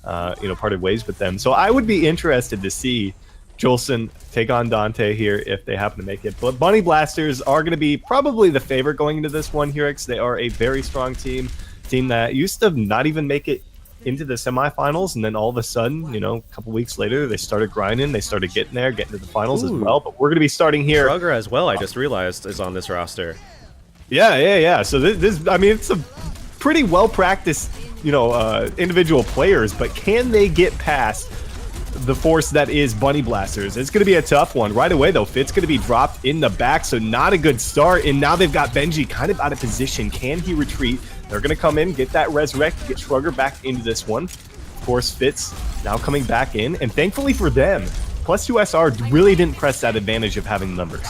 parted ways with them. So I would be interested to see Jolson take on Dante here if they happen to make it. But Bunny Blasters are going to be probably the favorite going into this one here, because they are a very strong team that used to not even make it into the semifinals, and then all of a sudden, a couple weeks later, they started grinding, they started getting to the finals as well. But we're going to be starting here. Rugger as well, I just realized, is on this roster. Yeah. So this I mean, it's a pretty well-practiced, individual players, but can they get past the force that is Bunny Blasters? It's going to be a tough one. Right away, though, Fit's going to be dropped in the back, so not a good start. And now they've got Benji kind of out of position. Can he retreat? They're going to come in, get that resurrect, get Shrugger back into this one. Of course, Fitz now coming back in, and thankfully for them, +2 SR really didn't press that advantage of having the numbers.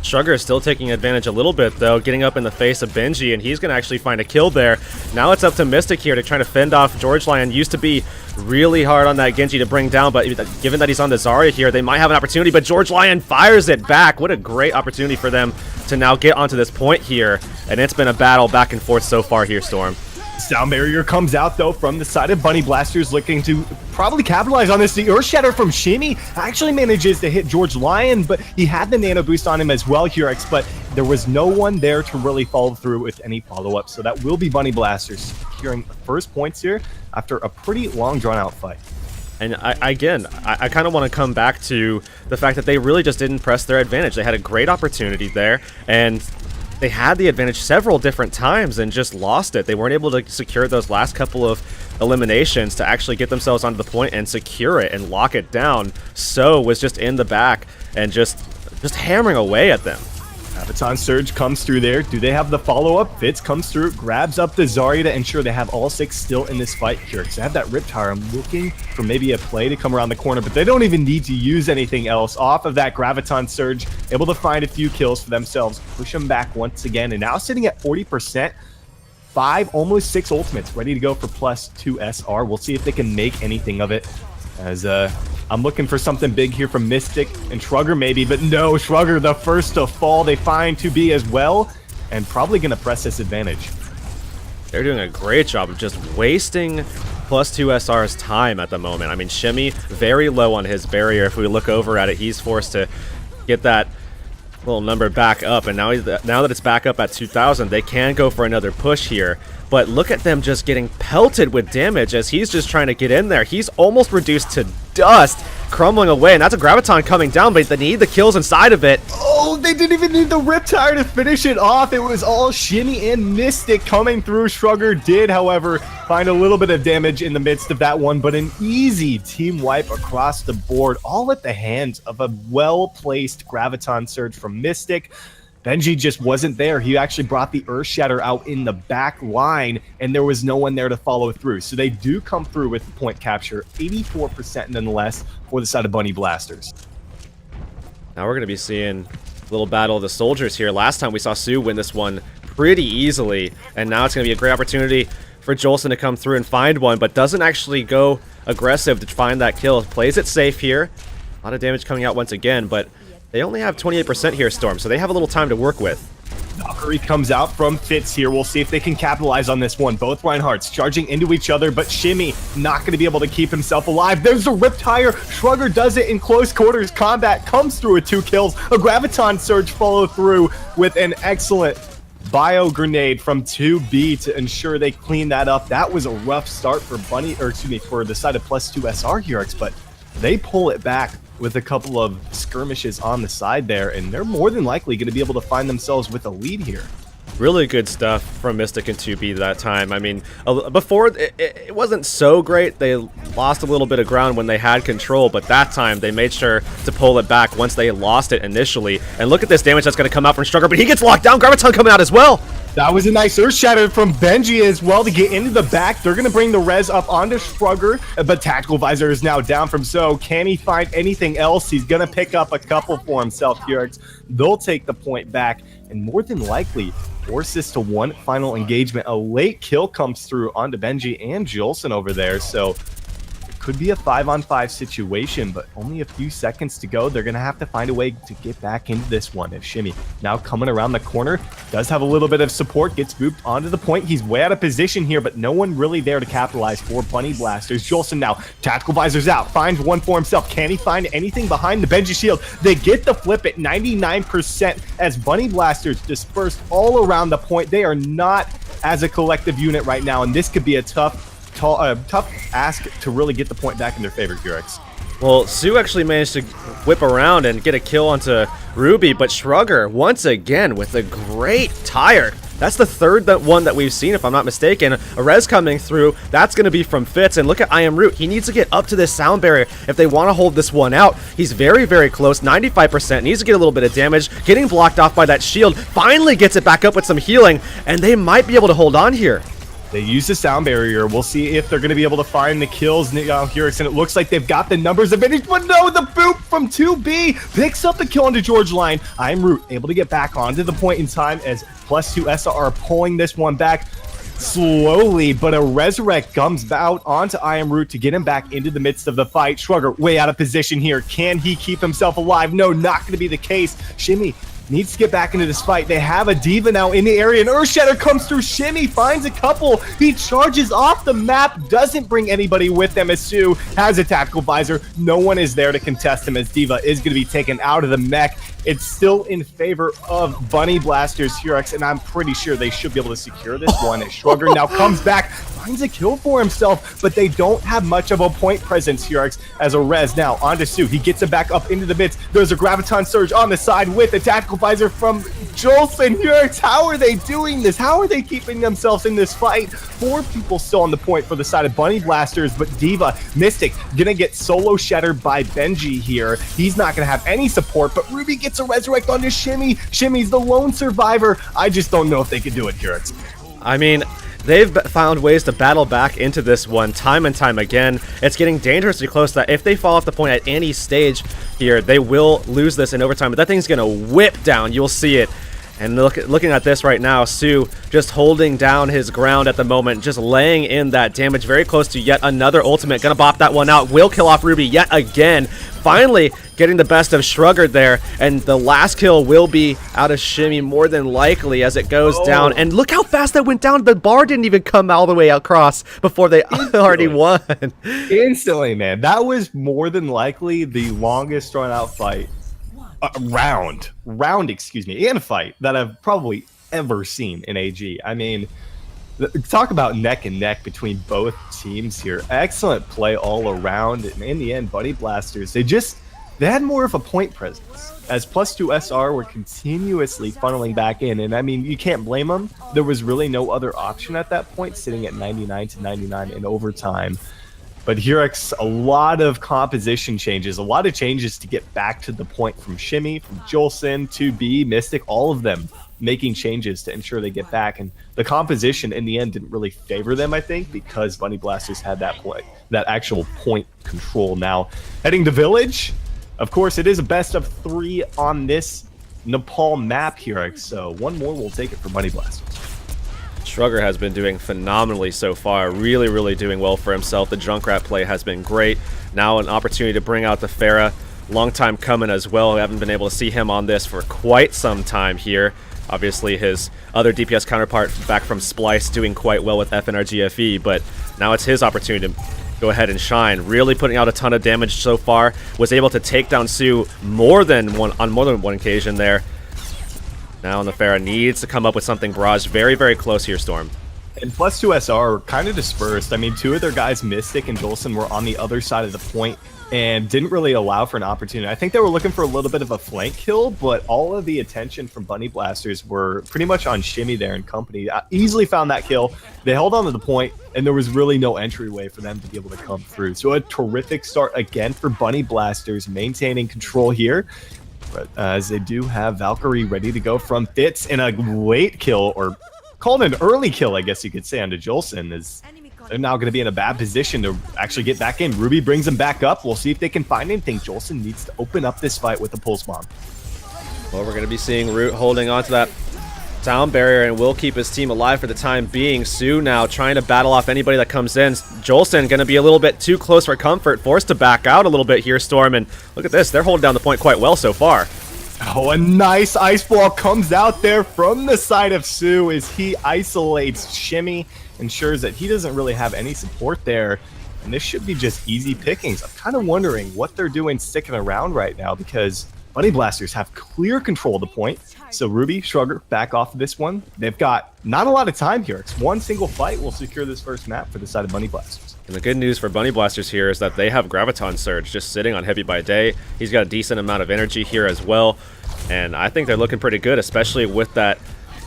Shrugger is still taking advantage a little bit, though, getting up in the face of Benji, and he's going to actually find a kill there. Now it's up to Mystic here to try to fend off George Lion. Used to be really hard on that Genji to bring down, but given that he's on the Zarya here, they might have an opportunity, but George Lion fires it back. What a great opportunity for them to now get onto this point here, and it's been a battle back and forth so far here, Storm. Sound barrier comes out, though, from the side of Bunny Blasters, looking to probably capitalize on this. The Earth Shatter from Shimmy actually manages to hit George Lion, but he had the nano boost on him as well, Hurex, but there was no one there to really follow through with any follow-up. So that will be Bunny Blasters securing the first points here after a pretty long, drawn-out fight. And I kind of want to come back to the fact that they really just didn't press their advantage. They had a great opportunity there, and they had the advantage several different times and just lost it. They weren't able to secure those last couple of eliminations to actually get themselves onto the point and secure it and lock it down. So was just in the back and just hammering away at them. Avaton Surge comes through there. Do they have the follow-up? Fitz comes through, grabs up the Zarya to ensure they have all 6 still in this fight here. Because they have that Riptire. I'm looking for maybe a play to come around the corner, but they don't even need to use anything else. Off of that Graviton Surge, able to find a few kills for themselves, push them back once again, and now sitting at 40%. 5, almost 6 ultimates ready to go for +2 SR. We'll see if they can make anything of it, as I'm looking for something big here from Mystic and Shrugger maybe, but no, Shrugger the first to fall. They find to be as well, and probably going to press this advantage. They're doing a great job of just wasting +2 SR's time at the moment. I mean, Shimmy very low on his barrier. If we look over at it, he's forced to get that little number back up, and now that it's back up at 2,000, they can go for another push here. But look at them just getting pelted with damage as he's just trying to get in there. He's almost reduced to dust, crumbling away, and that's a Graviton coming down, but they need the kills inside of it. Oh, they didn't even need the Riptire to finish it off. It was all Shimmy and Mystic coming through. Shrugger did, however, find a little bit of damage in the midst of that one, but an easy team wipe across the board, all at the hands of a well-placed Graviton Surge from Mystic. Benji just wasn't there. He actually brought the Earth Shatter out in the back line, and there was no one there to follow through. So they do come through with the point capture, 84% nonetheless for the side of Bunny Blasters. Now we're going to be seeing a little battle of the soldiers here. Last time we saw Sue win this one pretty easily, and now it's going to be a great opportunity for Jolson to come through and find one, but doesn't actually go aggressive to find that kill. Plays it safe here. A lot of damage coming out once again, but they only have 28% here, Storm, so they have a little time to work with. Valkyrie comes out from Fitz here. We'll see if they can capitalize on this one. Both Reinhardts charging into each other, but Shimmy not going to be able to keep himself alive. There's a Riptire. Shrugger does it in close quarters combat, comes through with 2 kills. A Graviton Surge follow through with an excellent bio grenade from 2B to ensure they clean that up. That was a rough start for for the side of +2 SR here, but they pull it back with a couple of skirmishes on the side there, and they're more than likely going to be able to find themselves with a lead here. Really good stuff from Mystic and 2B that time. I mean, before, it wasn't so great. They lost a little bit of ground when they had control, but that time they made sure to pull it back once they lost it initially. And look at this damage that's going to come out from Shrugger, but he gets locked down. Graviton coming out as well. That was a nice Earth Shatter from Benji as well to get into the back. They're going to bring the res up onto Shrugger, but Tactical Visor is now down from So. Can he find anything else? He's going to pick up a couple for himself here. They'll take the point back, and more than likely force this to one final engagement. A late kill comes through onto Benji and Jolson over there, so could be a 5-on-5 situation, but only a few seconds to go. They're going to have to find a way to get back into this one. If Shimmy now coming around the corner, does have a little bit of support, gets booped onto the point. He's way out of position here, but no one really there to capitalize for Bunny Blasters. Jolson now, tactical visor's out, finds one for himself. Can he find anything behind the Benji shield? They get the flip at 99% as Bunny Blasters dispersed all around the point. They are not as a collective unit right now, and this could be a tough ask to really get the point back in their favor, Urix. Well, Sue actually managed to whip around and get a kill onto Ruby, but Shrugger, once again, with a great tire. That's the third one that we've seen, if I'm not mistaken. A res coming through. That's going to be from Fitz. And look at I Am Root. He needs to get up to this sound barrier if they want to hold this one out. He's very, very close. 95%. Needs to get a little bit of damage. Getting blocked off by that shield. Finally gets it back up with some healing. And they might be able to hold on here. They use the sound barrier. We'll see if they're going to be able to find the kills here. And it looks like they've got the numbers advantage, but no, the boop from 2B picks up the kill onto George Line. I'm Root able to get back onto the point in time as +2 SR are pulling this one back slowly, but a resurrect comes out onto I Am Root to get him back into the midst of the fight. Shrugger way out of position here. Can he keep himself alive? No, not going to be the case. Shimmy needs to get back into this fight. They have a diva now in the area, and Earthshatter comes through. Shimmy finds a couple. He charges off the map, doesn't bring anybody with them as Sue has a tactical visor. No one is there to contest him as Diva is going to be taken out of the mech. It's still in favor of Bunny Blasters Hurex, and I'm pretty sure they should be able to secure this one. As Shrugger now comes back, finds a kill for himself, but they don't have much of a point presence, Hurex, as a res now onto Sue. He gets it back up into the midst. There's a Graviton Surge on the side with a tactical visor from Jolson. Hurex, how are they doing this? How are they keeping themselves in this fight? 4 people still on the point for the side of Bunny Blasters, but Diva, Mystic, gonna get solo shattered by Benji here. He's not gonna have any support, but Ruby gets a resurrect onto Shimmy. Shimmy's the lone survivor. I just don't know if they can do it, Hurex. I mean, they've found ways to battle back into this one time and time again. It's getting dangerously close that if they fall off the point at any stage here, they will lose this in overtime. But that thing's going to whip down. You'll see it. And looking at this right now, Sue just holding down his ground at the moment, just laying in that damage very close to yet another ultimate. Gonna bop that one out. Will kill off Ruby yet again. Finally getting the best of Shrugger there. And the last kill will be out of Shimmy more than likely as it goes down. And look how fast that went down. The bar didn't even come all the way across before they already won. Instantly, man. That was more than likely the longest drawn out fight. Round, and fight that I've probably ever seen in AG. I mean, talk about neck and neck between both teams here. Excellent play all around, and in the end, Bunny Blasters, they had more of a point presence as +2 SR were continuously funneling back in, and I mean, you can't blame them. There was really no other option at that point, sitting at 99-99 in overtime. But Hurex, a lot of composition changes, a lot of changes to get back to the point from Shimmy, from Jolson, 2B, Mystic, all of them making changes to ensure they get back. And the composition in the end didn't really favor them, I think, because Bunny Blasters had that actual point control. Now, heading to Village, of course, it is a best of 3 on this Nepal map, Hurex. So one more will take it for Bunny Blasters. Shrugger has been doing phenomenally so far, really doing well for himself. The Junkrat play has been great. Now an opportunity to bring out the Pharah. Long time coming as well. We haven't been able to see him on this for quite some time here. Obviously his other DPS counterpart back from Splice doing quite well with FNRGFE, but now it's his opportunity to go ahead and shine. Really putting out a ton of damage so far. Was able to take down Sue on more than one occasion there. Now the Pharah needs to come up with something barrage. Very close here, Storm. And +2 SR kind of dispersed. I mean, 2 of their guys, Mystic and Jolson, were on the other side of the point and didn't really allow for an opportunity. I think they were looking for a little bit of a flank kill, but all of the attention from Bunny Blasters were pretty much on Shimmy there and company. Easily found that kill. They held on to the point, and there was really no entryway for them to be able to come through. So a terrific start again for Bunny Blasters, maintaining control here. But as they do have Valkyrie ready to go from Fitz, in a late kill, or called an early kill, I guess you could say, onto Jolson, is they're now going to be in a bad position to actually get back in. Ruby brings them back up. We'll see if they can find anything. Jolson needs to open up this fight with the Pulse Bomb. Well, we're going to be seeing Root holding on to that down barrier and will keep his team alive for the time being. Su now trying to battle off anybody that comes in. Jolson going to be a little bit too close for comfort, forced to back out a little bit here, Storm. And look at this, they're holding down the point quite well so far. Oh, a nice ice ball comes out there from the side of Su as he isolates Shimmy, ensures that he doesn't really have any support there. And this should be just easy pickings. I'm kind of wondering what they're doing sticking around right now, because Bunny Blasters have clear control of the point. So Ruby, Shrugger, back off of this one. They've got not a lot of time here. It's one single fight will secure this first map for the side of Bunny Blasters. And the good news for Bunny Blasters here is that they have Graviton Surge just sitting on Heavy by Day. He's got a decent amount of energy here as well. And I think they're looking pretty good, especially with that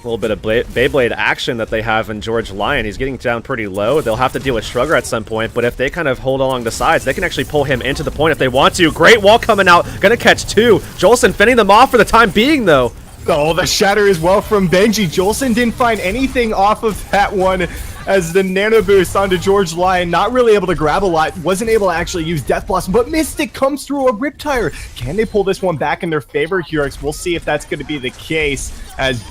little bit of Beyblade action that they have in George Lion. He's getting down pretty low. They'll have to deal with Shrugger at some point, but if they kind of hold along the sides, they can actually pull him into the point if they want to. Great wall coming out. Gonna catch two. Jolson fending them off for the time being, though. Oh, the shatter as well from Benji. Jolson didn't find anything off of that one as the nano boost onto George Lion. Not really able to grab a lot. Wasn't able to actually use Death Blossom, but Mystic comes through a Riptire. Can they pull this one back in their favor, Hurix? We'll see if that's going to be the case as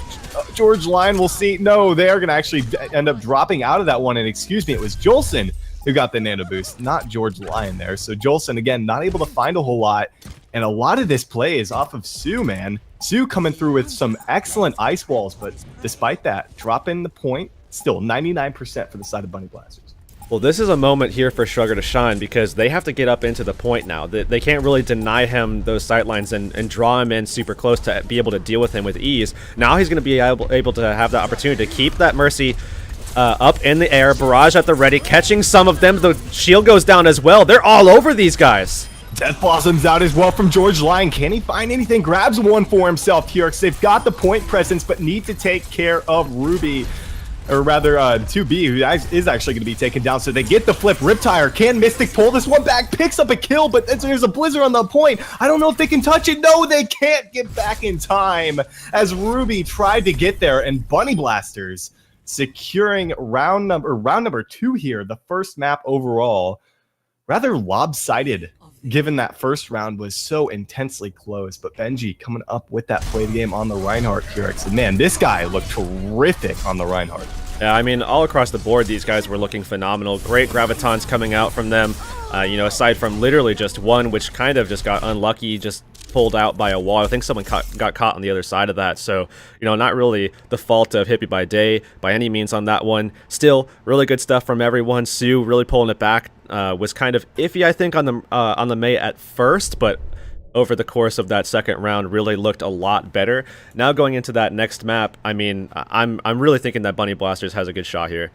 George Lion will see. No, they are going to actually end up dropping out of that one. And excuse me, it was Jolson who got the nano boost, not George Lion there. So Jolson, again, not able to find a whole lot. And a lot of this play is off of Su, man. Su coming through with some excellent ice walls, but despite that, dropping the point, still 99% for the side of Bunny Blasters. Well, this is a moment here for Shrugger to shine because they have to get up into the point now. They can't really deny him those sightlines and draw him in super close to be able to deal with him with ease. Now he's going to be able to have the opportunity to keep that Mercy up in the air, barrage at the ready, catching some of them. The shield goes down as well. They're all over these guys. Death Blossom's out as well from George Lion. Can he find anything? Grabs one for himself here. They've got the point presence, but need to take care of Ruby. Or rather, 2B, who is actually going to be taken down. So they get the flip. Riptire. Can Mystic pull this one back? Picks up a kill, but there's a Blizzard on the point. I don't know if they can touch it. No, they can't get back in time as Ruby tried to get there. And Bunny Blasters securing round number 2 here. The first map overall. Rather lopsided, given that first round was so intensely close. But Benji coming up with that play the game on the Reinhardt Hurix. And man, this guy looked terrific on the Reinhardt. Yeah, I mean, all across the board, these guys were looking phenomenal. Great gravitons coming out from them, you know, aside from literally just one, which kind of just got unlucky, just pulled out by a wall. I think someone got caught on the other side of that. So, you know, not really the fault of Hippie by Day by any means on that one. Still, really good stuff from everyone. Su really pulling it back. Was kind of iffy, I think, on the May at first, but over the course of that second round really looked a lot better. Now going into that next map, I mean, I'm really thinking that Bunny Blasters has a good shot here.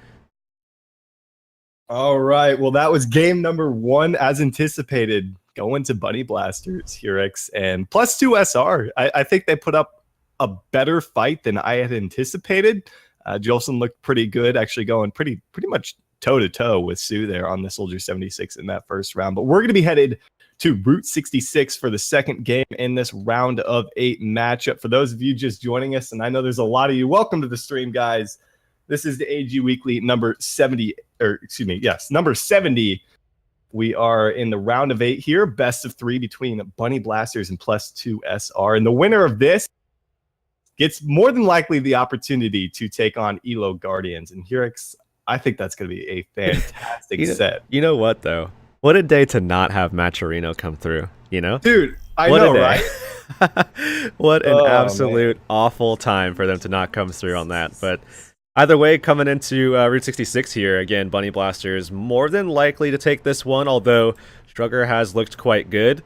All right, well, that was game number 1 as anticipated, going to Bunny Blasters, Hurix, and +2 SR. I think they put up a better fight than I had anticipated. Jolson looked pretty good, actually going pretty much toe-to-toe with Su there on the Soldier 76 in that first round. But we're going to be headed to Route 66 for the second game in this round of 8 matchup. For those of you just joining us, and I know there's a lot of you, welcome to the stream, guys. This is the AG Weekly number 70, or excuse me, yes, number 70. We are in the round of 8 here, best of 3 between Bunny Blasters and +2 SR. And the winner of this gets more than likely the opportunity to take on Elo Guardians. And Hurix, I think that's going to be a fantastic set. You know what, though? What a day to not have Maturino come through, you know? Dude, I know, right? What an absolute awful time for them to not come through on that. But either way, coming into Route 66 here, again, Bunny Blasters more than likely to take this one, although Shrugger has looked quite good.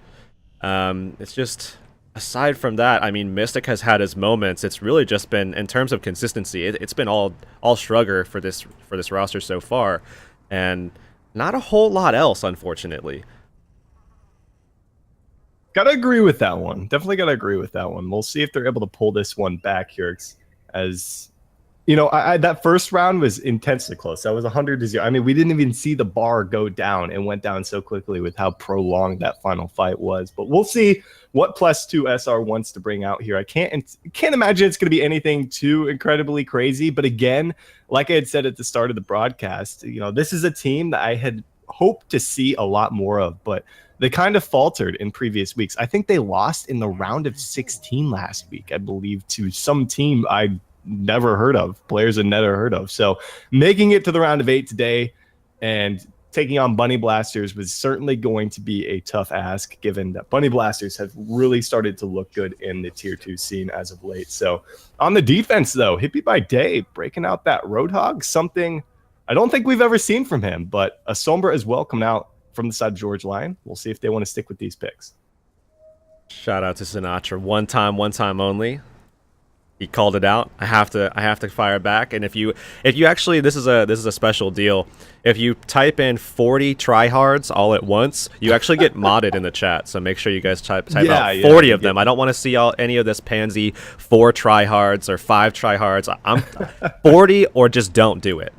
It's just, aside from that, I mean, Mystic has had his moments. It's really just been, in terms of consistency, it's been all Shrugger for this roster so far, and not a whole lot else, unfortunately. Gotta agree with that one. Definitely gotta agree with that one. We'll see if they're able to pull this one back here, as you know, that first round was intensely close. That was 100-0. I mean, we didn't even see the bar go down and went down so quickly with how prolonged that final fight was. But we'll see what +2 SR wants to bring out here. I can't imagine it's going to be anything too incredibly crazy. But again, like I had said at the start of the broadcast, you know, this is a team that I had hoped to see a lot more of, but they kind of faltered in previous weeks. I think they lost in the round of 16 last week, I believe, to some team I never heard of, players had never heard of. So making it to the round of 8 today and taking on Bunny Blasters was certainly going to be a tough ask, given that Bunny Blasters have really started to look good in the tier 2 scene as of late. So on the defense, though, Hippie by Day breaking out that Roadhog, something I don't think we've ever seen from him, but a Sombra as well coming out from the side of George Lion. We'll see if they want to stick with these picks. Shout out to Sinatra. One time only. He called it out. I have to fire back. And if you actually, this is a special deal. If you type in 40 tryhards all at once, you actually get modded in the chat. So make sure you guys type out 40 of them. I don't want to see any of this pansy 4 tryhards or 5 tryhards. I'm 40 or just don't do it.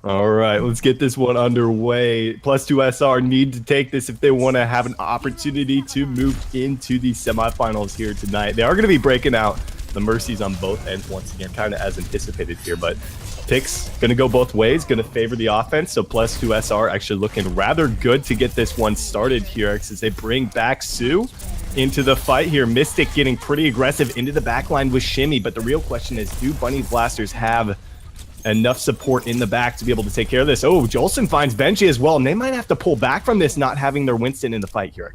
All right, let's get this one underway. +2 SR need to take this if they want to have an opportunity to move into the semifinals here tonight. They are going to be breaking out the Mercies on both ends once again, kind of as anticipated here, but picks going to go both ways, going to favor the offense. So +2 SR actually looking rather good to get this one started here as they bring back Sue into the fight here. Mystic getting pretty aggressive into the backline with Shimmy, but the real question is, do Bunny Blasters have enough support in the back to be able to take care of this? Oh, Jolson finds Benji as well, and they might have to pull back from this, not having their Winston in the fight here.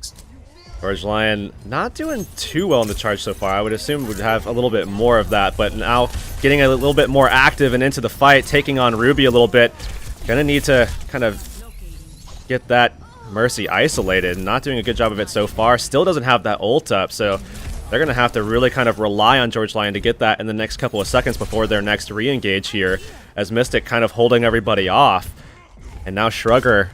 George Lion not doing too well in the charge so far. I would assume we'd have a little bit more of that, but now getting a little bit more active and into the fight, taking on Ruby a little bit. Gonna need to kind of get that Mercy isolated. Not doing a good job of it so far. Still doesn't have that ult up, so they're gonna have to really kind of rely on George Lion to get that in the next couple of seconds before their next re-engage here, as Mystic kind of holding everybody off. And now Shrugger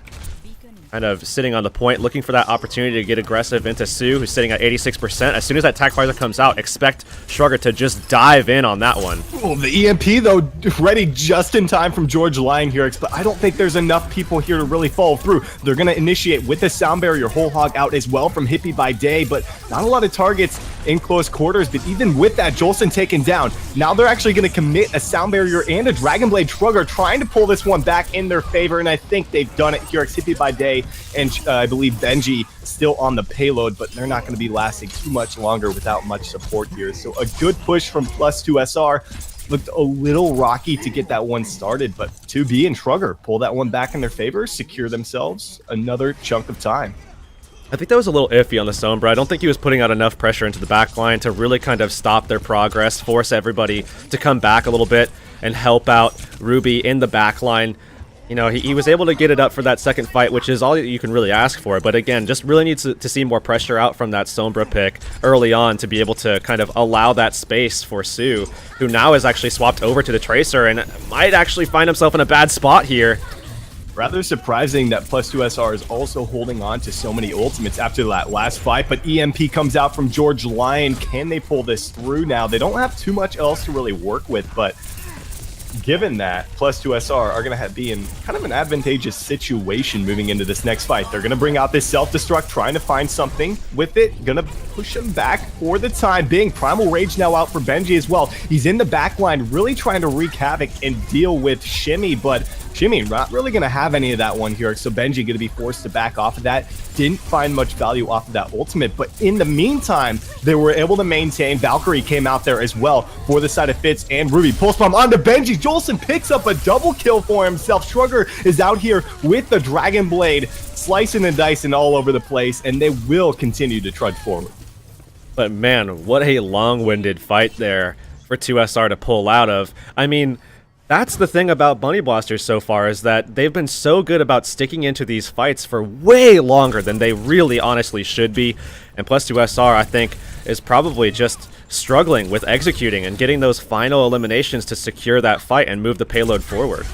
kind of sitting on the point, looking for that opportunity to get aggressive into Sue, who's sitting at 86%. As soon as that attack visor comes out, expect Shrugger to just dive in on that one. Oh, the EMP, though, ready just in time from George Lion here, but I don't think there's enough people here to really follow through. They're going to initiate with the Sound Barrier Whole Hog out as well from Hippie by Day, but not a lot of targets in close quarters. But even with that, Jolson taken down. Now they're actually going to commit a Sound Barrier and a Dragon Blade. Shrugger trying to pull this one back in their favor, and I think they've done it here. Hippie by Day and I believe Benji still on the payload, but they're not going to be lasting too much longer without much support here. So a good push from +2 SR. Looked a little rocky to get that one started, but 2B and Shrugger pull that one back in their favor, secure themselves another chunk of time. I think that was a little iffy on the Sombra. I don't think he was putting out enough pressure into the backline to really kind of stop their progress, force everybody to come back a little bit and help out Ruby in the backline. You know, he was able to get it up for that second fight, which is all you can really ask for. But again, just really needs to see more pressure out from that Sombra pick early on to be able to kind of allow that space for Sue, who now is actually swapped over to the Tracer and might actually find himself in a bad spot here. Rather surprising that +2 SR is also holding on to so many ultimates after that last fight, but EMP comes out from George Lion. Can they pull this through now? They don't have too much else to really work with, but given that, +2 SR are going to be in kind of an advantageous situation moving into this next fight. They're going to bring out this self-destruct, trying to find something with it. Going to push him back for the time being. Primal Rage now out for Benji as well. He's in the back line, really trying to wreak havoc and deal with Shimmy, but Shimmy not really going to have any of that one here, so Benji going to be forced to back off of that. Didn't find much value off of that ultimate, but in the meantime, they were able to maintain. Valkyrie came out there as well for the side of Fitz and Ruby. Pulse bomb onto Benji. Jolson picks up a double kill for himself. Shrugger is out here with the Dragon Blade, slicing and dicing all over the place, and they will continue to trudge forward. But man, what a long-winded fight there for 2SR to pull out of. I mean, that's the thing about Bunny Blasters so far, is that they've been so good about sticking into these fights for way longer than they really honestly should be. And +2 SR, I think, is probably just struggling with executing and getting those final eliminations to secure that fight and move the payload forward.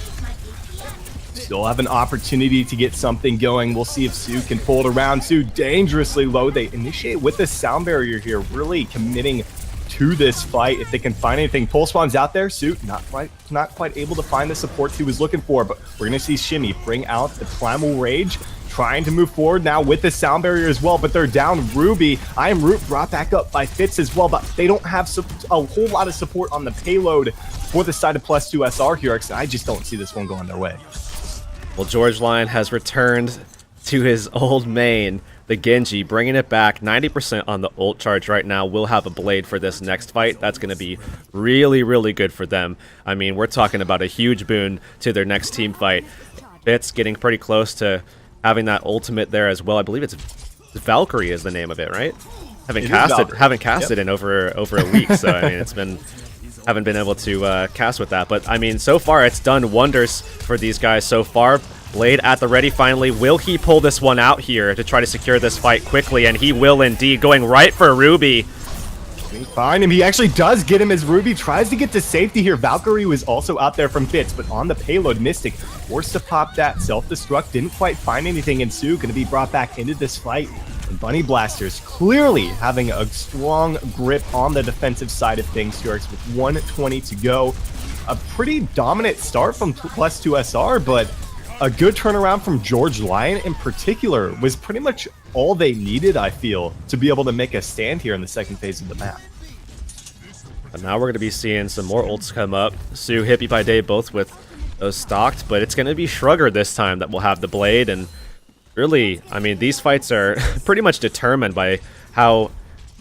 Still have an opportunity to get something going. We'll see if Sue can pull it around. Sue dangerously low. They initiate with the Sound Barrier here, really committing to this fight. If they can find anything, Pulse Bomb's out there. Sue not quite able to find the support he was looking for, but we're gonna see Shimmy bring out the Primal Rage, trying to move forward now with the Sound Barrier as well, but they're down Ruby. I Am Root brought back up by Fitz as well, but they don't have a whole lot of support on the payload for the side of +2 SR here, and I just don't see this one going their way. Well, George Lion has returned to his old main, the Genji, bringing it back 90% on the ult charge right now. Will have a blade for this next fight. That's going to be really, really good for them. I mean, we're talking about a huge boon to their next team fight. Fitz getting pretty close to having that ultimate there as well. I believe it's Valkyrie is the name of it, right? Haven't casted in over a week, so I mean haven't been able to cast with that. But I mean, so far it's done wonders for these guys so far. Blade at the ready finally. Will he pull this one out here to try to secure this fight quickly? And he will indeed, going right for Ruby. Find him. He actually does get him as Ruby tries to get to safety here. Valkyrie was also out there from Fitz, but on the payload, Mystic forced to pop that self-destruct. Didn't quite find anything, and Sue going to be brought back into this fight. And Bunny Blasters clearly having a strong grip on the defensive side of things here with 120 to go. A pretty dominant start from +2 SR, but a good turnaround from George Lion in particular was pretty much all they needed, I feel, to be able to make a stand here in the second phase of the map. And now we're going to be seeing some more ults come up. Sue, Hippie by Day, both with those stocked, but it's going to be Shrugger this time that will have the blade. And really, I mean, these fights are pretty much determined by how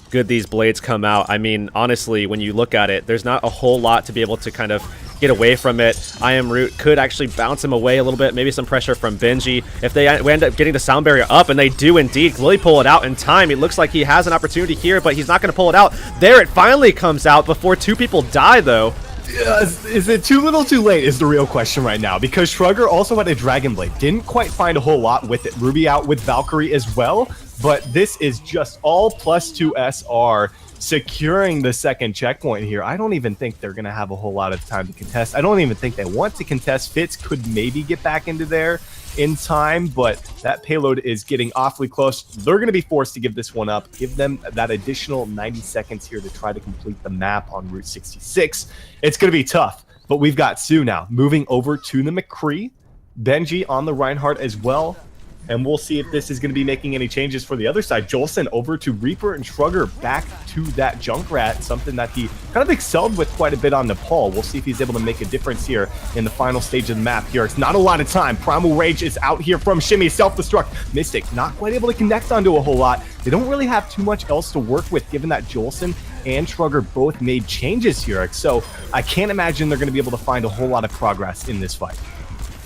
good these blades come out. I mean, honestly, when you look at it, there's not a whole lot to be able to kind of get away from it. I Am Root could actually bounce him away a little bit, maybe some pressure from Benji. If they end up getting the sound barrier up, and they do indeed, will he pull it out in time? It looks like he has an opportunity here, but he's not going to pull it out. There it finally comes out before two people die, though. Is it too little too late is the real question right now, because Shrugger also had a Dragon Blade. Didn't quite find a whole lot with it. Ruby out with Valkyrie as well, but this is just all +2 SR securing the second checkpoint here. I don't even think they're going to have a whole lot of time to contest. I don't even think they want to contest. Fitz could maybe get back into there in time, but that payload is getting awfully close. They're going to be forced to give this one up. Give them that additional 90 seconds here to try to complete the map on Route 66. It's going to be tough, but we've got Sue now moving over to the McCree. Benji on the Reinhardt as well. And we'll see if this is going to be making any changes for the other side. Jolson over to Reaper, and Shrugger back to that Junkrat, something that he kind of excelled with quite a bit on Nepal. We'll see if he's able to make a difference here in the final stage of the map here. It's not a lot of time. Primal Rage is out here from Shimmy. Self-destruct. Mystic not quite able to connect onto a whole lot. They don't really have too much else to work with, given that Jolson and Shrugger both made changes here. So I can't imagine they're going to be able to find a whole lot of progress in this fight.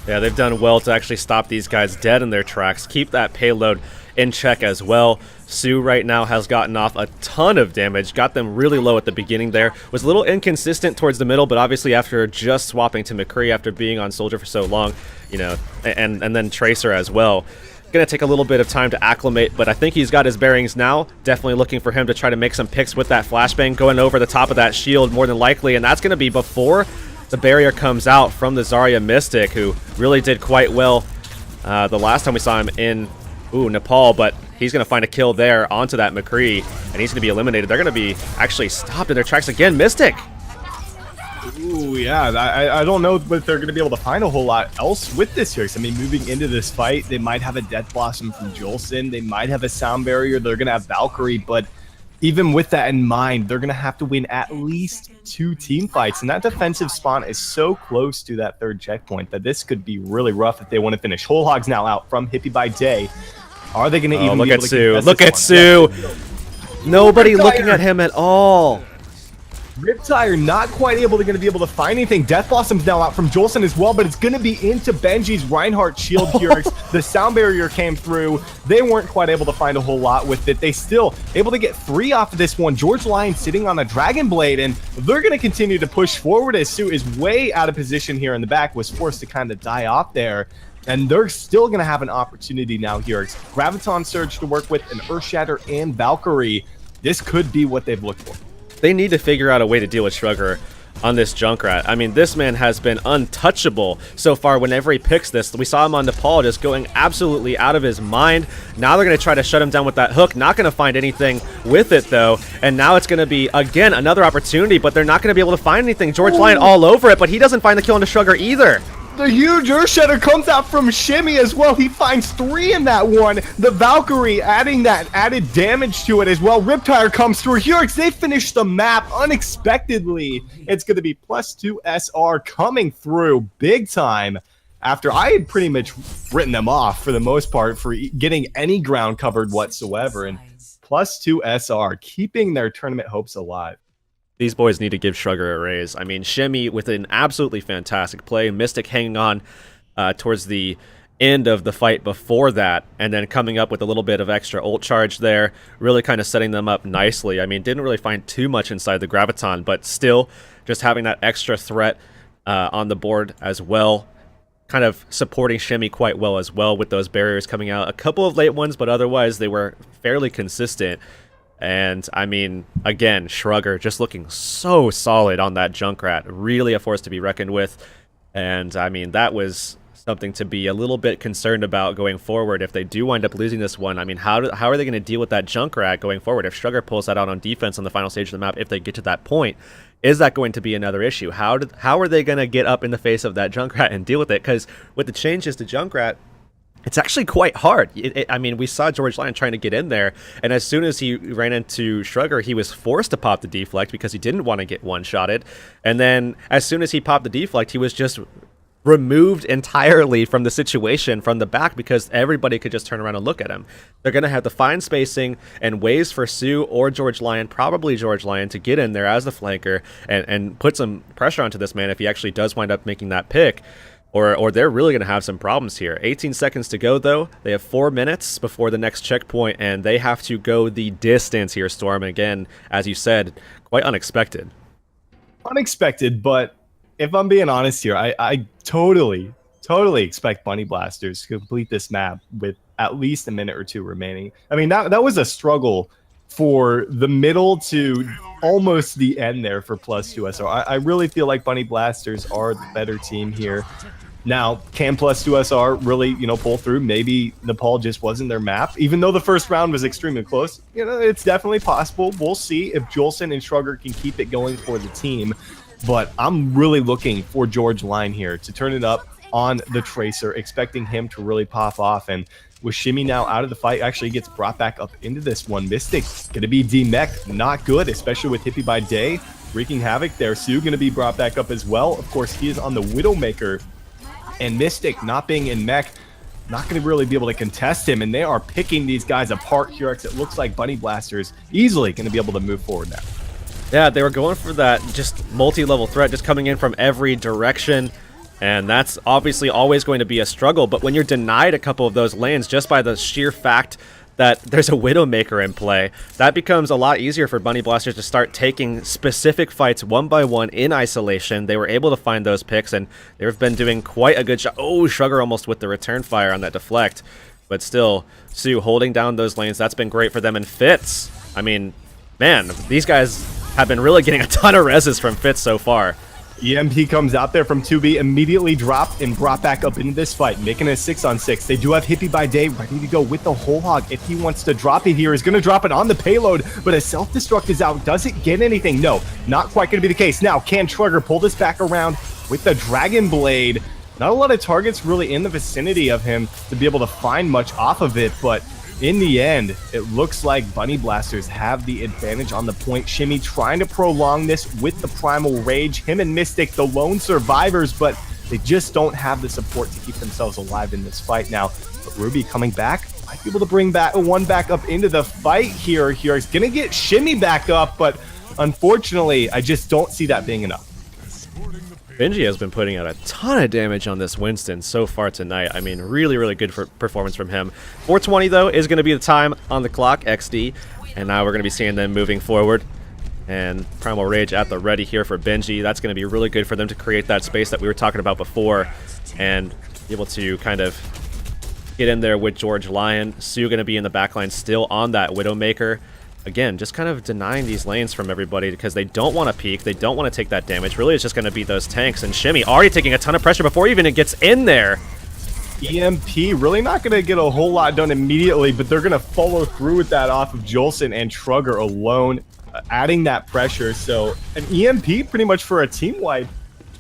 Yeah, they've done well to actually stop these guys dead in their tracks, keep that payload in check as well. Sue right now has gotten off a ton of damage, got them really low at the beginning there. Was a little inconsistent towards the middle, but obviously after just swapping to McCree after being on Soldier for so long, you know, and then Tracer as well. Gonna take a little bit of time to acclimate, but I think he's got his bearings now. Definitely looking for him to try to make some picks with that flashbang, going over the top of that shield more than likely, and that's gonna be before the barrier comes out from the Zarya Mystic, who really did quite well the last time we saw him in Nepal, but he's going to find a kill there onto that McCree, and he's going to be eliminated. They're going to be actually stopped in their tracks again. Mystic! Ooh, yeah, I don't know if they're going to be able to find a whole lot else with this here. I mean, moving into this fight, they might have a Death Blossom from Jolson. They might have a Sound Barrier. They're going to have Valkyrie, but even with that in mind, they're going to have to win at least 2 team fights. And that defensive spawn is so close to that third checkpoint that this could be really rough if they want to finish. Whole Hog's now out from Hippie by Day. Are they going to even be able to Sue. Look at Sue. Nobody looking at him at all. Riptire not quite able to be able to find anything. Death Blossom's now out from Jolson as well, but it's going to be into Benji's Reinhardt shield here. The sound barrier came through. They weren't quite able to find a whole lot with it. They still able to get 3 off of this one. George Lion sitting on a Dragon Blade, and they're going to continue to push forward as Sue is way out of position here in the back, was forced to kind of die off there. And they're still going to have an opportunity now here. It's Graviton Surge to work with, an Earthshatter, and Valkyrie. This could be what they've looked for. They need to figure out a way to deal with Shrugger on this Junkrat. I mean, this man has been untouchable so far whenever he picks this. We saw him on Nepal just going absolutely out of his mind. Now they're going to try to shut him down with that hook. Not going to find anything with it, though. And now it's going to be, again, another opportunity, but they're not going to be able to find anything. George Lion all over it, but he doesn't find the kill into Shrugger either. The huge Earthshatter comes out from Shimmy as well. He finds 3 in that one. The Valkyrie adding that added damage to it as well. Riptire comes through. Hurix, they finish the map unexpectedly. It's going to be +2 SR coming through big time. after I had pretty much written them off for the most part for getting any ground covered whatsoever. And +2 SR, keeping their tournament hopes alive. These boys need to give Shrugger a raise. I mean, Shimmy with an absolutely fantastic play, Mystic hanging on towards the end of the fight before that, and then coming up with a little bit of extra ult charge there, really kind of setting them up nicely. I mean, didn't really find too much inside the Graviton, but still just having that extra threat on the board as well, kind of supporting Shimmy quite well as well with those barriers coming out. A couple of late ones, but otherwise they were fairly consistent. And I mean, again, Shrugger just looking so solid on that Junkrat, really a force to be reckoned with. And I mean, that was something to be a little bit concerned about going forward. If they do wind up losing this one, I mean, how are they going to deal with that Junkrat going forward? If Shrugger pulls that out on defense on the final stage of the map, if they get to that point, is that going to be another issue? How are they going to get up in the face of that Junkrat and deal with it? Because with the changes to Junkrat, it's actually quite hard. I mean, we saw George Lion trying to get in there, and as soon as he ran into Shrugger, he was forced to pop the deflect because he didn't want to get one-shotted. And then as soon as he popped the deflect, he was just removed entirely from the situation from the back because everybody could just turn around and look at him. They're going to have to find spacing and ways for Sue or George Lion, probably George Lion, to get in there as the flanker and put some pressure onto this man if he actually does wind up making that pick. Or they're really going to have some problems here. 18 seconds to go, though. They have 4 minutes before the next checkpoint, and they have to go the distance here, Storm. Again, as you said, quite unexpected. Unexpected, but if I'm being honest here, I totally expect Bunny Blasters to complete this map with at least a minute or two remaining. I mean, that was a struggle for the middle to almost the end there for +2 SR. I really feel like Bunny Blasters are the better team here. Now, can +2 SR really, pull through? Maybe Nepal just wasn't their map. Even though the first round was extremely close, it's definitely possible. We'll see if Jolson and Shrugger can keep it going for the team. But I'm really looking for George Lion here to turn it up on the Tracer, expecting him to really pop off. And with Shimmy now out of the fight, actually gets brought back up into this one. Mystic going to be D-Mech, not good, especially with Hippie by Day wreaking havoc there. Sue going to be brought back up as well. Of course, he is on the Widowmaker. And Mystic, not being in mech, not going to really be able to contest him. And they are picking these guys apart here. It looks like Bunny Blasters easily going to be able to move forward now. Yeah, they were going for that just multi-level threat, just coming in from every direction. And that's obviously always going to be a struggle. But when you're denied a couple of those lanes just by the sheer fact that there's a Widowmaker in play, that becomes a lot easier for Bunny Blasters to start taking specific fights one by one in isolation. They were able to find those picks, and they've been doing quite a good job. Oh, Shrugger almost with the return fire on that deflect. But still, Sue holding down those lanes, that's been great for them. And Fitz, I mean, man, these guys have been really getting a ton of reses from Fitz so far. EMP comes out there from 2B, immediately dropped and brought back up into this fight, making a 6-on-6. They do have Hippie by Day ready to go with the whole hog. If he wants to drop it here, he's going to drop it on the payload, but a self-destruct is out. Does it get anything? No, not quite going to be the case. Now, can Shrugger pull this back around with the Dragon Blade? Not a lot of targets really in the vicinity of him to be able to find much off of it, but in the end, it looks like Bunny Blasters have the advantage on the point. Shimmy trying to prolong this with the Primal Rage. Him and Mystic, the lone survivors, but they just don't have the support to keep themselves alive in this fight now. But Ruby coming back, might be able to bring one back up into the fight here. He's going to get Shimmy back up, but unfortunately, I just don't see that being enough. Benji has been putting out a ton of damage on this Winston so far tonight. I mean, really, really good performance from him. 420, though, is going to be the time on the clock, XD. And now we're going to be seeing them moving forward. And Primal Rage at the ready here for Benji. That's going to be really good for them to create that space that we were talking about before. And be able to kind of get in there with George Lion. Sue going to be in the backline still on that Widowmaker. Again, just kind of denying these lanes from everybody because they don't want to peek. They don't want to take that damage. Really, it's just going to be those tanks. And Shimmy already taking a ton of pressure before even it gets in there. EMP really not going to get a whole lot done immediately, but they're going to follow through with that off of Jolson and Shrugger alone, adding that pressure. So an EMP pretty much for a team-wide.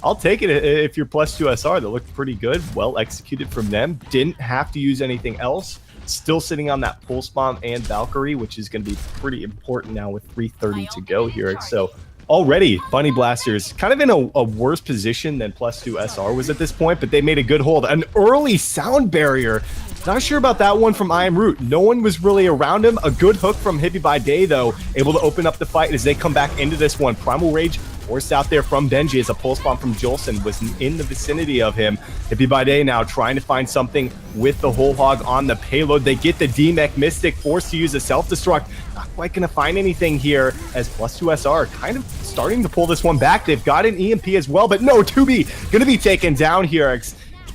I'll take it if you're +2 SR. That looked pretty good. Well executed from them. Didn't have to use anything else. Still sitting on that Pulse Bomb and Valkyrie, which is going to be pretty important now with 3:30 to go here. So already Bunny Blasters kind of in a worse position than +2 SR was at this point, but they made a good hold. An early sound barrier. Not sure about that one from I Am Root. No one was really around him. A good hook from Hippie by Day, though, able to open up the fight as they come back into this one. Primal Rage forced out there from Benji as a pulse bomb from Jolson was in the vicinity of him. Hippie by Day now trying to find something with the whole hog on the payload. They get the D-Mech Mystic forced to use a self-destruct. Not quite going to find anything here as +2 SR kind of starting to pull this one back. They've got an EMP as well, but no, 2B going to be taken down here.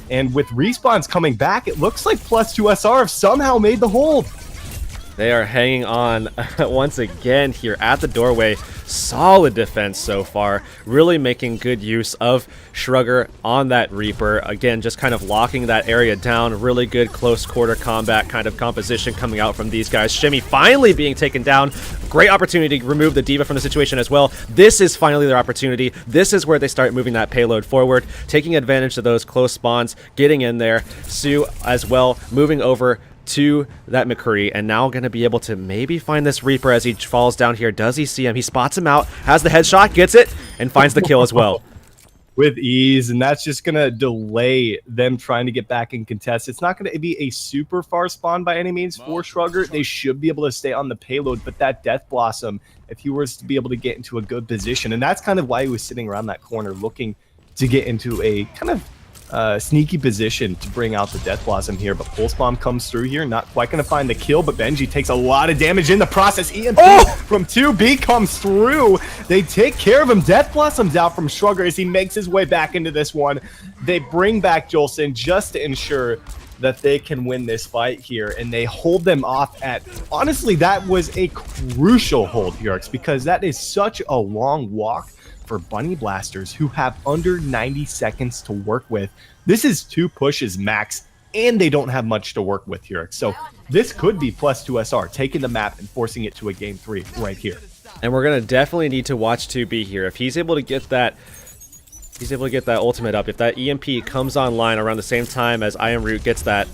And with respawns coming back, it looks like +2 SR have somehow made the hold. They are hanging on once again here at the doorway. Solid defense so far. Really making good use of Shrugger on that Reaper. Again, just kind of locking that area down. Really good close quarter combat kind of composition coming out from these guys. Shimmy finally being taken down. Great opportunity to remove the D.Va from the situation as well. This is finally their opportunity. This is where they start moving that payload forward, taking advantage of those close spawns, getting in there. Sue as well, moving over to that McCree, and now going to be able to maybe find this Reaper as he falls down here. Does he see him? He spots him out, has the headshot, gets it, and finds the kill as well. With ease, and that's just going to delay them trying to get back in contest. It's not going to be a super far spawn by any means for Shrugger. They should be able to stay on the payload, but that Death Blossom, if he was to be able to get into a good position, and that's kind of why he was sitting around that corner looking to get into a kind of sneaky position to bring out the Death Blossom here, but Pulse Bomb comes through here, not quite going to find the kill, but Benji takes a lot of damage in the process. EMP from 2B comes through. They take care of him. Death Blossom's out from Shrugger as he makes his way back into this one. They bring back Jolson just to ensure that they can win this fight here, and they hold them off at, honestly, that was a crucial hold here, because that is such a long walk for Bunny Blasters, who have under 90 seconds to work with. This is 2 pushes max, and they don't have much to work with here. So this could be +2 SR taking the map and forcing it to a game 3 right here. And we're gonna definitely need to watch 2B here. If he's able to get that, ultimate up. If that EMP comes online around the same time as I Am Root gets that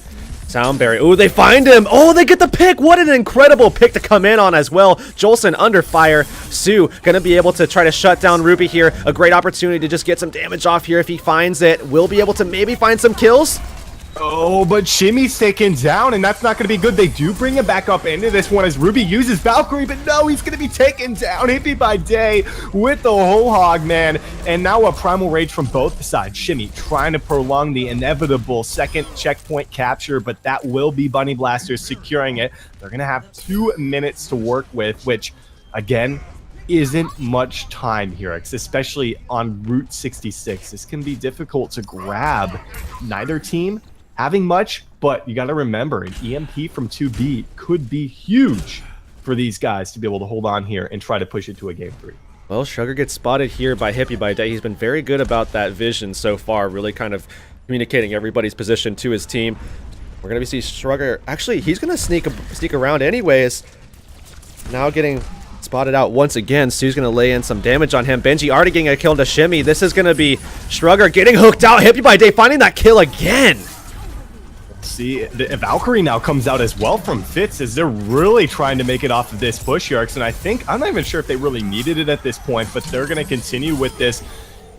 sound barrier. Oh, they find him. Oh, they get the pick. What an incredible pick to come in on as well. Jolson under fire. Sue going to be able to try to shut down Ruby here. A great opportunity to just get some damage off here if he finds it. Will be able to maybe find some kills. Oh, but Shimmy's taken down, and that's not going to be good. They do bring him back up into this one as Ruby uses Valkyrie, but no, he's going to be taken down. Hippie by Day with the whole hog, man. And now a Primal Rage from both sides. Shimmy trying to prolong the inevitable second checkpoint capture, but that will be Bunny Blasters securing it. They're going to have 2 minutes to work with, which, again, isn't much time here, especially on Route 66. This can be difficult to grab. Neither team having much, but you got to remember, an EMP from 2B could be huge for these guys to be able to hold on here and try to push it to a game 3. Well, Shrugger gets spotted here by Hippie by Day. He's been very good about that vision so far, really kind of communicating everybody's position to his team. We're going to see Shrugger. Actually, he's going to sneak around anyways. Now getting spotted out once again. Sue's going to lay in some damage on him. Benji already getting a kill to Shimmy. This is going to be Shrugger getting hooked out. Hippie by Day finding that kill again. See, the Valkyrie now comes out as well from Fitz as they're really trying to make it off of this push, Yarks. And I'm not even sure if they really needed it at this point, but they're going to continue with this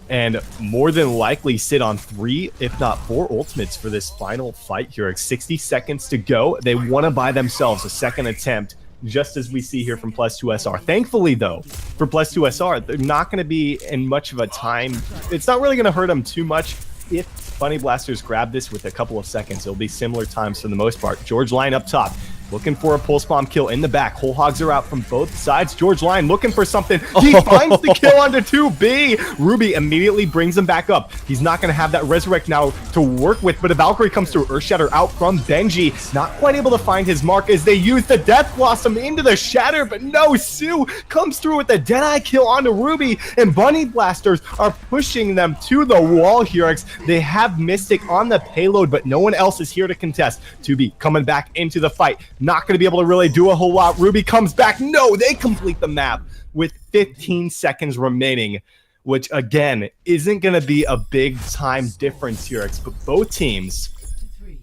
and more than likely sit on 3, if not 4 ultimates for this final fight here. 60 seconds to go. They want to buy themselves a second attempt, just as we see here from +2 SR. Thankfully, though, for +2 SR, they're not going to be in much of a time. It's not really going to hurt them too much. If Bunny Blasters grab this with a couple of seconds, it'll be similar times for the most part. George Line up top, looking for a pulse bomb kill in the back. Whole hogs are out from both sides. George Line looking for something. He finds the kill onto 2B. Ruby immediately brings him back up. He's not going to have that resurrect now to work with, but a Valkyrie comes through. Earthshatter out from Benji. Not quite able to find his mark as they use the Death Blossom into the Shatter, but no, Sue comes through with the Deadeye kill onto Ruby, and Bunny Blasters are pushing them to the wall here. They have Mystic on the payload, but no one else is here to contest. 2B coming back into the fight. Not going to be able to really do a whole lot. Ruby comes back. No, they complete the map with 15 seconds remaining, which, again, isn't going to be a big time difference here. But both teams,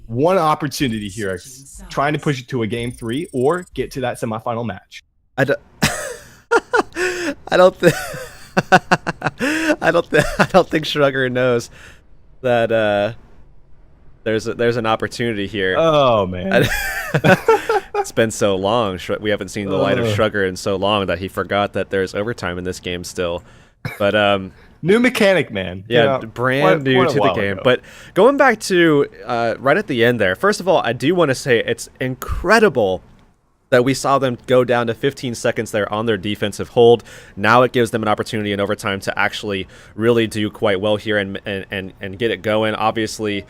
one opportunity here, trying to push it to a game 3 or get to that semifinal match. I don't think... I don't think Shrugger knows that there's an opportunity here. Oh man. It's been so long. We haven't seen the light of Shrugger in so long that he forgot that there's overtime in this game still. But new mechanic, man. Yeah, you know, brand new to the game. Ago. But going back to right at the end there, first of all, I do want to say it's incredible that we saw them go down to 15 seconds there on their defensive hold. Now it gives them an opportunity in overtime to actually really do quite well here and get it going. Obviously,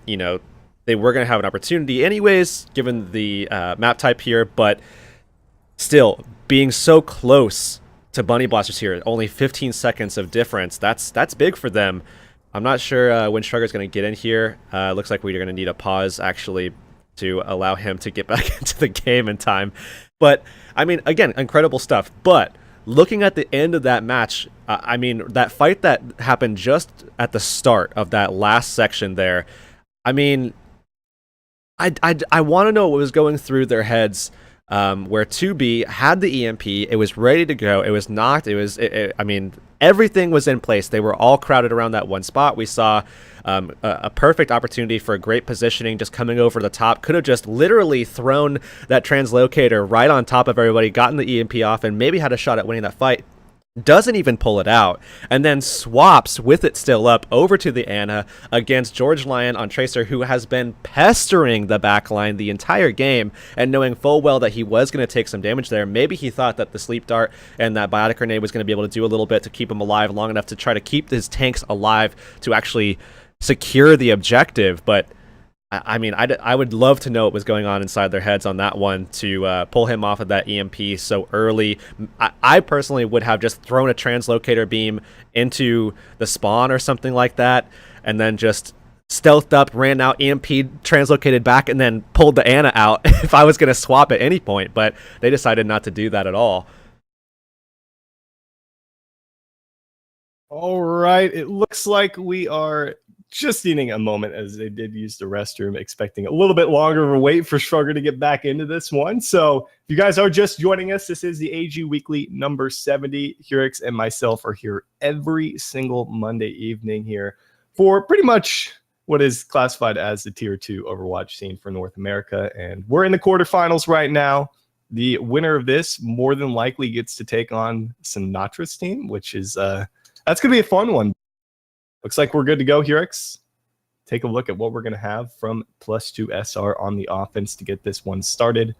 you know, they were going to have an opportunity anyways, given the map type here, but still, being so close to Bunny Blasters here, only 15 seconds of difference, that's big for them. I'm not sure when Shrugger's going to get in here. Looks like we're going to need a pause, actually, to allow him to get back into the game in time. But, I mean, again, incredible stuff. But looking at the end of that match, I mean, that fight that happened just at the start of that last section there, I mean, I want to know what was going through their heads, where 2B had the EMP. It was ready to go. It was knocked. I mean, everything was in place. They were all crowded around that one spot. We saw a perfect opportunity for great positioning, just coming over the top. Could have just literally thrown that translocator right on top of everybody, gotten the EMP off, and maybe had a shot at winning that fight. Doesn't even pull it out, and then swaps with it still up over to the Ana against George Lyon on Tracer, who has been pestering the backline the entire game, and knowing full well that he was going to take some damage there. Maybe he thought that the sleep dart and that biotic grenade was going to be able to do a little bit to keep him alive long enough to try to keep his tanks alive to actually secure the objective, but I mean, I would love to know what was going on inside their heads on that one to pull him off of that EMP so early. I personally would have just thrown a translocator beam into the spawn or something like that, and then just stealthed up, ran out, EMP translocated back, and then pulled the Ana out if I was going to swap at any point, but they decided not to do that at all. All right, it looks like we are just needing a moment, as they did use the restroom, expecting a little bit longer of a wait for Shrugger to get back into this one. So if you guys are just joining us, this is the AG Weekly number 70. Hurix and myself are here every single Monday evening here for pretty much what is classified as the Tier 2 Overwatch scene for North America. And we're in the quarterfinals right now. The winner of this more than likely gets to take on Sinatra's team, which is that's going to be a fun one. Looks like we're good to go, Hurix. Take a look at what we're going to have from +2 SR on the offense to get this one started.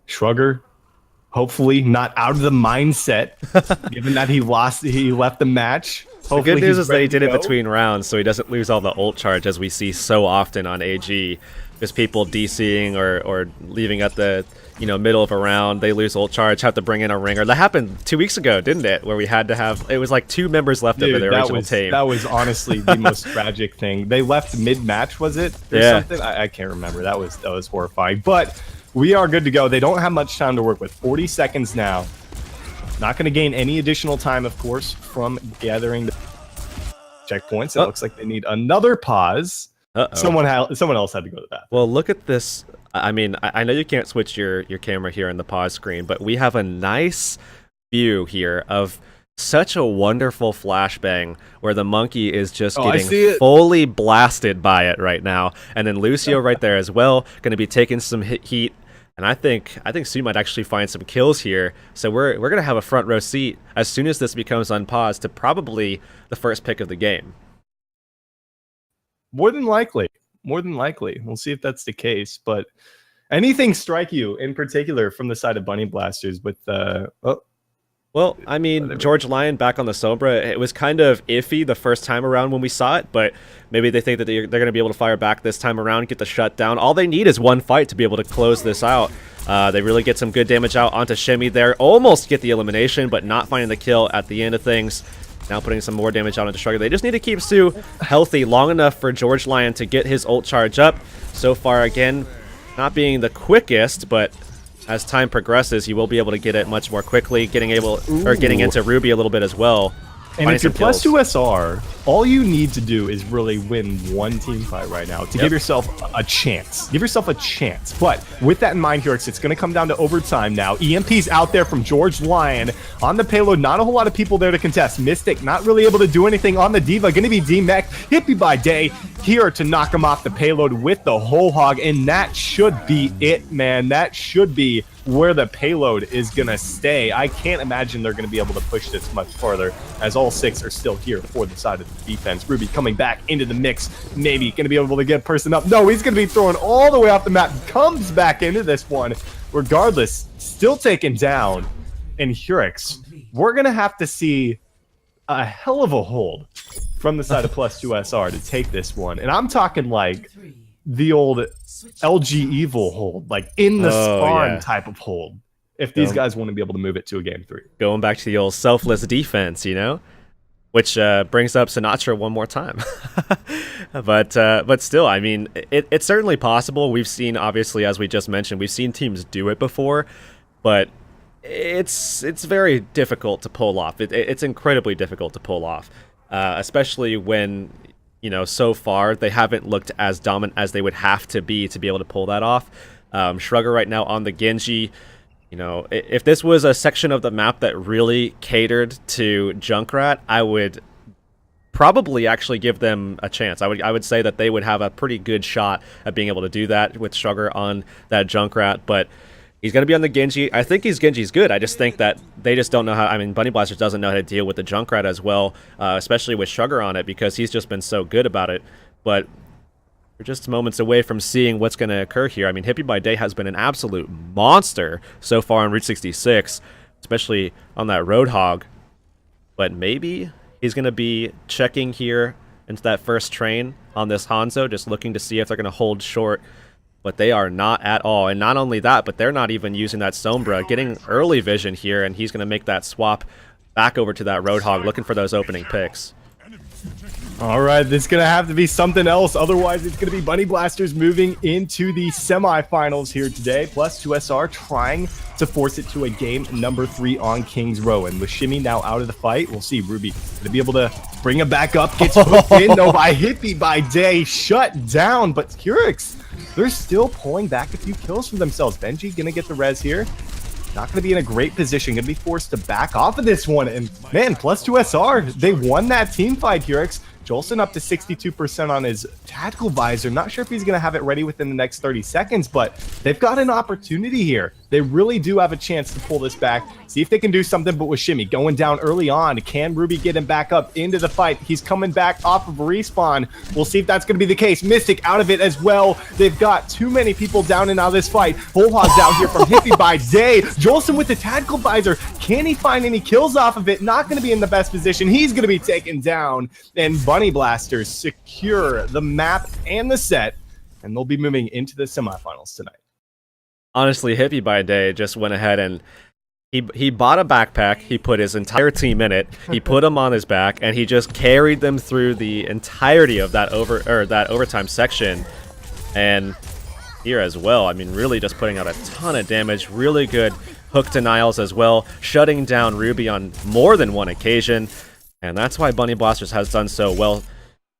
Shrugger, hopefully not out of the mindset, given that he left the match. The good news is that he did it between rounds, so he doesn't lose all the ult charge, as we see so often on AG. Just people DCing or leaving at the middle of a round, they lose ult charge, have to bring in a ringer. That happened 2 weeks ago, didn't it? Where we had to have, it was like 2 members left of the original team. That was honestly the most tragic thing. They left mid-match, was it? Or something? I can't remember. That was horrifying. But we are good to go. They don't have much time to work with. 40 seconds now. Not going to gain any additional time, of course, from gathering the checkpoints. It looks like they need another pause. Someone else had to go to that. Well, look at this. I mean, I know you can't switch your camera here in the pause screen, but we have a nice view here of such a wonderful flashbang where the monkey is just getting fully blasted by it right now. And then Lucio right there as well, going to be taking some heat. And I think Sue might actually find some kills here. So we're going to have a front row seat as soon as this becomes unpaused to probably the first pick of the game. More than likely. We'll see if that's the case. But anything strike you in particular from the side of Bunny Blasters with Well, I mean, George Lyon back on the Sombra, it was kind of iffy the first time around when we saw it, but maybe they think that they're going to be able to fire back this time around, get the shutdown. All they need is one fight to be able to close this out. They really get some good damage out onto Shimmy there, almost get the elimination, but not finding the kill at the end of things. Now putting some more damage out into Shrugger. They just need to keep Sue healthy long enough for George Lyon to get his ult charge up. So far, again, not being the quickest, but as time progresses, he will be able to get it much more quickly, getting into Ruby a little bit as well. And if you're plus 2 SR, all you need to do is really win one team fight right now to give yourself a chance. Give yourself a chance. But with that in mind, Hurix, it's going to come down to overtime now. EMP's out there from George Lyon on the payload. Not a whole lot of people there to contest. Mystic not really able to do anything on the Diva. Going to be D-Mech. Hippie by Day here to knock him off the payload with the whole hog. And that should be it, man. That should be where the payload is going to stay. I can't imagine they're going to be able to push this much farther, as all 6 are still here for the side of the defense. Ruby coming back into the mix, maybe going to be able to get person up. No, he's going to be thrown all the way off the map, comes back into this one. Regardless, still taken down. And Hurix, we're going to have to see a hell of a hold from the side of plus 2 SR to take this one. And I'm talking like the old LG Evil hold, like in the spawn type of hold, if these guys want to be able to move it to a game 3. Going back to the old selfless defense, you know, which brings up Sinatra one more time. but still, I mean, it's certainly possible. We've seen, obviously, as we just mentioned, we've seen teams do it before, but it's very difficult to pull off. It's incredibly difficult to pull off, especially when, you know, so far they haven't looked as dominant as they would have to be able to pull that off. Shrugger right now on the Genji. You know, if this was a section of the map that really catered to Junkrat, I would probably actually give them a chance. I would say that they would have a pretty good shot at being able to do that with Shrugger on that Junkrat, but he's going to be on the Genji. I think Genji's good. I just think that they just don't know how... I mean, Bunny Blasters doesn't know how to deal with the Junkrat as well, especially with Shrugger on it, because he's just been so good about it. But we're just moments away from seeing what's going to occur here. I mean, Hippie by Day has been an absolute monster so far on Route 66, especially on that Roadhog. But maybe he's going to be checking here into that first train on this Hanzo, just looking to see if they're going to hold short. But they are not at all. And not only that, but they're not even using that Sombra, getting early vision here, and he's going to make that swap back over to that Roadhog, looking for those opening picks. All right, this is going to have to be something else. Otherwise, it's going to be Bunny Blasters moving into the semifinals here today. Plus 2 SR trying to force it to a game number 3 on King's Row. And with Shimmy now out of the fight, we'll see Ruby going to be able to bring him back up. Gets hooked in, though, by Hippie by Day. Shut down, but Hurix, they're still pulling back a few kills for themselves. Benji going to get the res here. Not going to be in a great position. Going to be forced to back off of this one. And, man, plus 2 SR, they won that team fight, Hurix. Jolson up to 62% on his tactical visor. Not sure if he's going to have it ready within the next 30 seconds, but they've got an opportunity here. They really do have a chance to pull this back. See if they can do something, but with Shimmy going down early on, can Ruby get him back up into the fight? He's coming back off of respawn. We'll see if that's going to be the case. Mystic out of it as well. They've got too many people down and out of this fight. Bullhog's out here from Hippie by Day. Jolson with the tactical visor. Can he find any kills off of it? Not going to be in the best position. He's going to be taken down. And Bunny Blasters secure the map and the set, and they'll be moving into the semifinals tonight. Honestly, Hippie by Day just went ahead and he bought a backpack. He put his entire team in it. He put them on his back, and he just carried them through the entirety of that overtime section. And here as well, I mean, really just putting out a ton of damage. Really good hook denials as well, shutting down Ruby on more than one occasion. And that's why Bunny Blasters has done so well